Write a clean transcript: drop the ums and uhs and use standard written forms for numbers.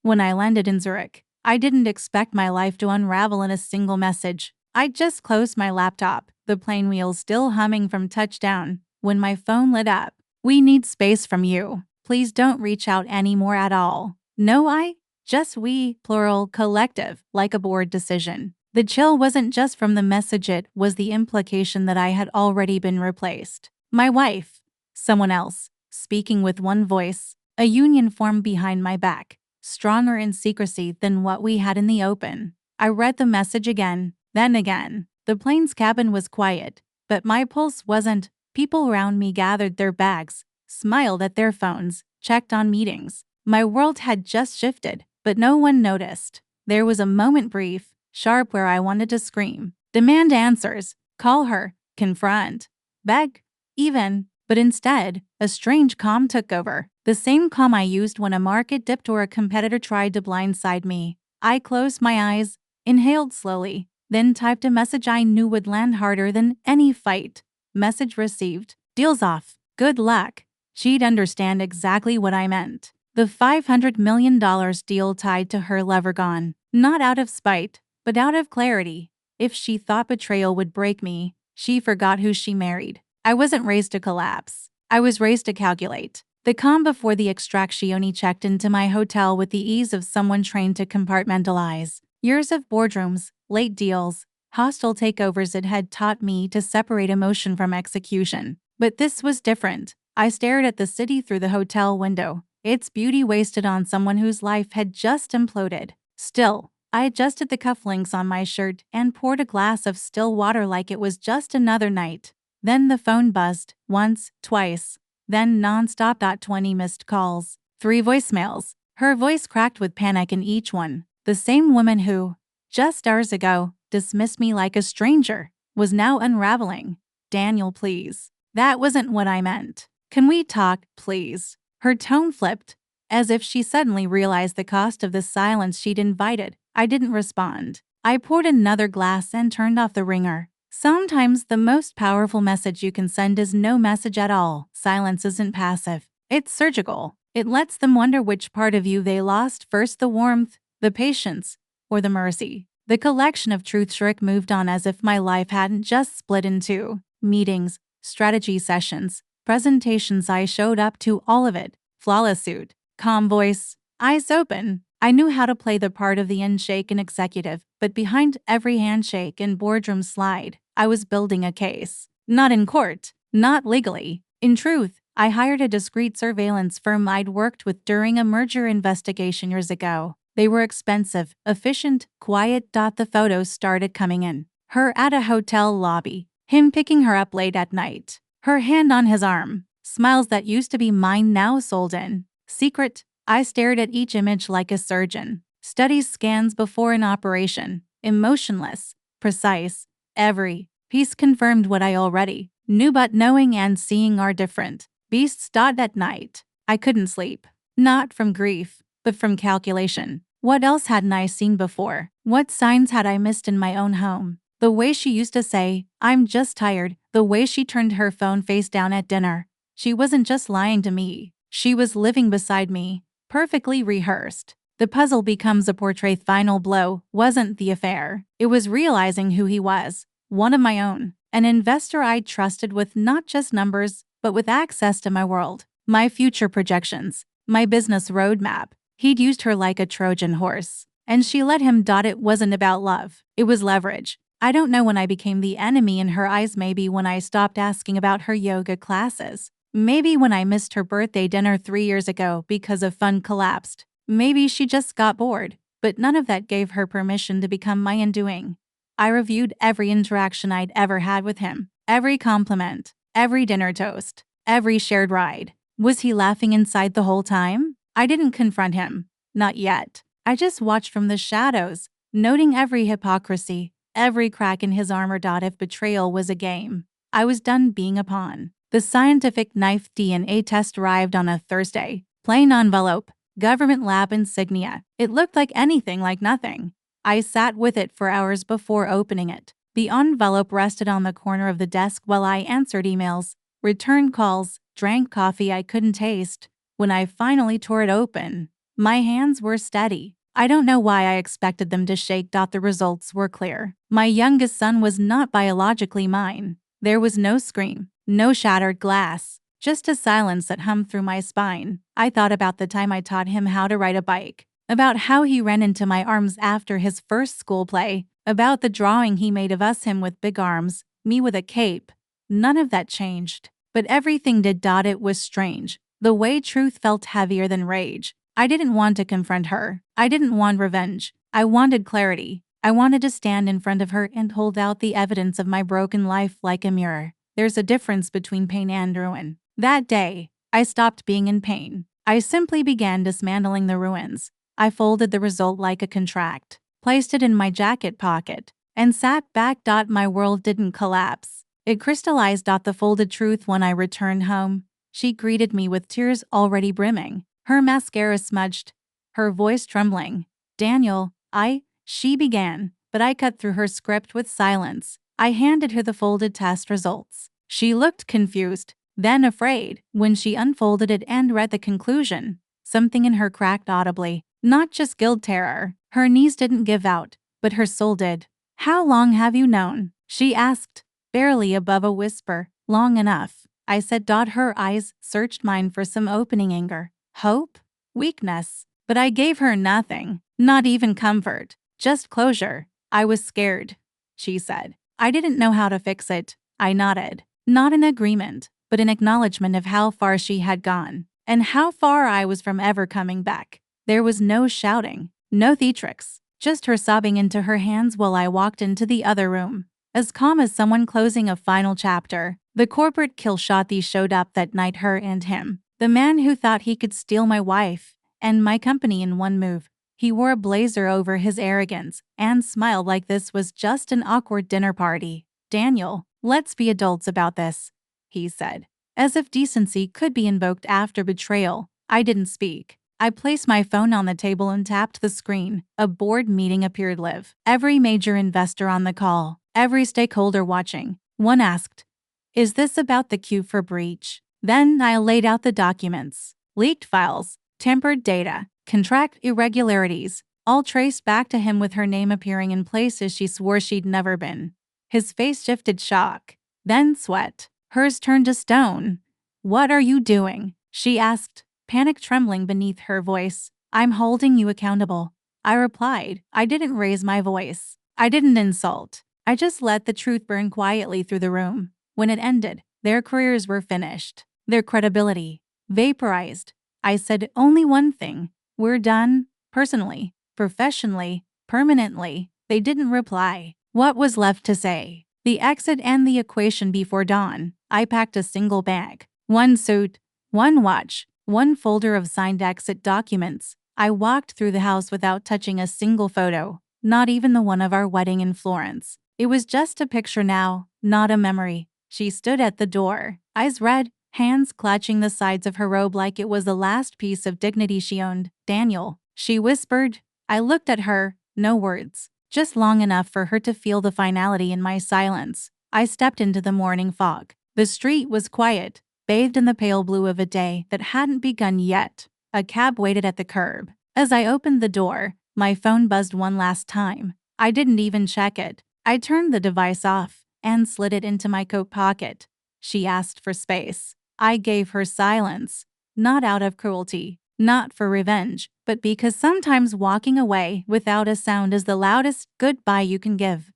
When I landed in Zurich, I didn't expect my life to unravel in a single message. I just closed my laptop, the plane wheels still humming from touchdown, when my phone lit up. "We need space from you. Please don't reach out anymore at all." No I, just we, plural, collective, like a board decision. The chill wasn't just from the message, it was the implication that I had already been replaced. My wife. Someone else, speaking with one voice, a union formed behind my back, stronger in secrecy than what we had in the open. I read the message again, then again. The plane's cabin was quiet, but my pulse wasn't. People around me gathered their bags, smiled at their phones, checked on meetings. My world had just shifted, but no one noticed. There was a moment, brief, sharp, where I wanted to scream, demand answers, call her, confront, beg, even. But instead, a strange calm took over. The same calm I used when a market dipped or a competitor tried to blindside me. I closed my eyes, inhaled slowly, then typed a message I knew would land harder than any fight. Message received. Deal's off. Good luck. She'd understand exactly what I meant. The $500 million deal tied to her lover gone. Not out of spite, but out of clarity. If she thought betrayal would break me, she forgot who she married. I wasn't raised to collapse. I was raised to calculate. The calm before the extraction checked into my hotel with the ease of someone trained to compartmentalize. Years of boardrooms, late deals, hostile takeovers, it had taught me to separate emotion from execution. But this was different. I stared at the city through the hotel window, its beauty wasted on someone whose life had just imploded. Still, I adjusted the cufflinks on my shirt and poured a glass of still water like it was just another night. Then the phone buzzed, once, twice, then non-stop. 20 missed calls, 3 voicemails. Her voice cracked with panic in each one. The same woman who, just hours ago, dismissed me like a stranger, was now unraveling. "Daniel, please. That wasn't what I meant. Can we talk, please?" Her tone flipped, as if she suddenly realized the cost of the silence she'd invited. I didn't respond. I poured another glass and turned off the ringer. Sometimes the most powerful message you can send is no message at all. Silence isn't passive. It's surgical. It lets them wonder which part of you they lost first, the warmth, the patience, or the mercy. The collection of truth Zurich moved on as if my life hadn't just split in two. Meetings, strategy sessions, presentations. I showed up to all of it. Flawless suit, calm voice, eyes open. I knew how to play the part of the unshaken executive, but behind every handshake and boardroom slide, I was building a case. Not in court, not legally. In truth, I hired a discreet surveillance firm I'd worked with during a merger investigation years ago. They were expensive, efficient, quiet. The photos started coming in. Her at a hotel lobby, him picking her up late at night, her hand on his arm, smiles that used to be mine now sold in. Secret. I stared at each image like a surgeon. Studies scans before an operation. Emotionless, precise. Every piece confirmed what I already knew, but knowing and seeing are different beasts. At night, I couldn't sleep. Not from grief, but from calculation. What else hadn't I seen before? What signs had I missed in my own home? The way she used to say, "I'm just tired." The way she turned her phone face down at dinner. She wasn't just lying to me. She was living beside me. Perfectly rehearsed. The puzzle becomes a portrait. Final blow wasn't the affair. It was realizing who he was. One of my own. An investor I'd trusted with not just numbers, but with access to my world. My future projections. My business roadmap. He'd used her like a Trojan horse. And she let him. It wasn't about love. It was leverage. I don't know when I became the enemy in her eyes. Maybe when I stopped asking about her yoga classes. Maybe when I missed her birthday dinner 3 years ago because a fund collapsed. Maybe she just got bored, but none of that gave her permission to become my undoing. I reviewed every interaction I'd ever had with him, every compliment, every dinner toast, every shared ride. Was he laughing inside the whole time? I didn't confront him. Not yet. I just watched from the shadows, noting every hypocrisy, every crack in his armor. If betrayal was a game, I was done being a pawn. The scientific knife DNA test arrived on a Thursday. Plain envelope, government lab insignia. It looked like anything like nothing. I sat with it for hours before opening it. The envelope rested on the corner of the desk while I answered emails, returned calls, drank coffee I couldn't taste. When I finally tore it open, My hands were steady. I don't know why I expected them to shake. The results were clear. My youngest son was not biologically mine. There was no scream, no shattered glass, just a silence that hummed through my spine. I thought about the time I taught him how to ride a bike, about how he ran into my arms after his first school play, about the drawing he made of him with big arms, me with a cape. None of that changed. But everything did. It was strange. The way truth felt heavier than rage. I didn't want to confront her. I didn't want revenge. I wanted clarity. I wanted to stand in front of her and hold out the evidence of my broken life like a mirror. There's a difference between pain and ruin. That day, I stopped being in pain. I simply began dismantling the ruins. I folded the result like a contract, placed it in my jacket pocket, and sat back. My world didn't collapse. It crystallized. The folded truth. When I returned home, she greeted me with tears already brimming, her mascara smudged, her voice trembling. "Daniel, she began, but I cut through her script with silence. I handed her the folded test results. She looked confused, then afraid. When she unfolded it and read the conclusion, something in her cracked audibly. Not just guilt terror. Her knees didn't give out, but her soul did. "How long have you known?" she asked, barely above a whisper. "Long enough," I said. Her eyes searched mine for some opening. Anger, hope, weakness. But I gave her nothing, not even comfort, just closure. "I was scared," she said. "I didn't know how to fix it." I nodded, not in agreement, but in acknowledgement of how far she had gone, and how far I was from ever coming back. There was no shouting, no theatrics, just her sobbing into her hands while I walked into the other room, as calm as someone closing a final chapter. The corporate kill shot showed up that night. Her and him. The man who thought he could steal my wife and my company in one move. He wore a blazer over his arrogance and smiled like this was just an awkward dinner party. "Daniel, let's be adults about this," he said, as if decency could be invoked after betrayal. I didn't speak. I placed my phone on the table and tapped the screen. A board meeting appeared live. Every major investor on the call, every stakeholder watching. One asked, "Is this about the Q for breach?" Then I laid out the documents. Leaked files, tempered data, contract irregularities, all traced back to him, with her name appearing in places she swore she'd never been. His face shifted, shock, then sweat. Hers turned to stone. "What are you doing?" she asked, panic trembling beneath her voice. "I'm holding you accountable," I replied. I didn't raise my voice. I didn't insult. I just let the truth burn quietly through the room. When it ended, their careers were finished. Their credibility vaporized. I said only one thing: "We're done, personally, professionally, permanently." They didn't reply. What was left to say? The exit and the equation before dawn. I packed a single bag, one suit, one watch, one folder of signed exit documents. I walked through the house without touching a single photo, not even the one of our wedding in Florence. It was just a picture now, not a memory. She stood at the door, eyes red, hands clutching the sides of her robe like it was the last piece of dignity she owned. "Daniel," she whispered. I looked at her, no words, just long enough for her to feel the finality in my silence. I stepped into the morning fog. The street was quiet, bathed in the pale blue of a day that hadn't begun yet. A cab waited at the curb. As I opened the door, my phone buzzed one last time. I didn't even check it. I turned the device off and slid it into my coat pocket. She asked for space. I gave her silence, not out of cruelty, not for revenge, but because sometimes walking away without a sound is the loudest goodbye you can give.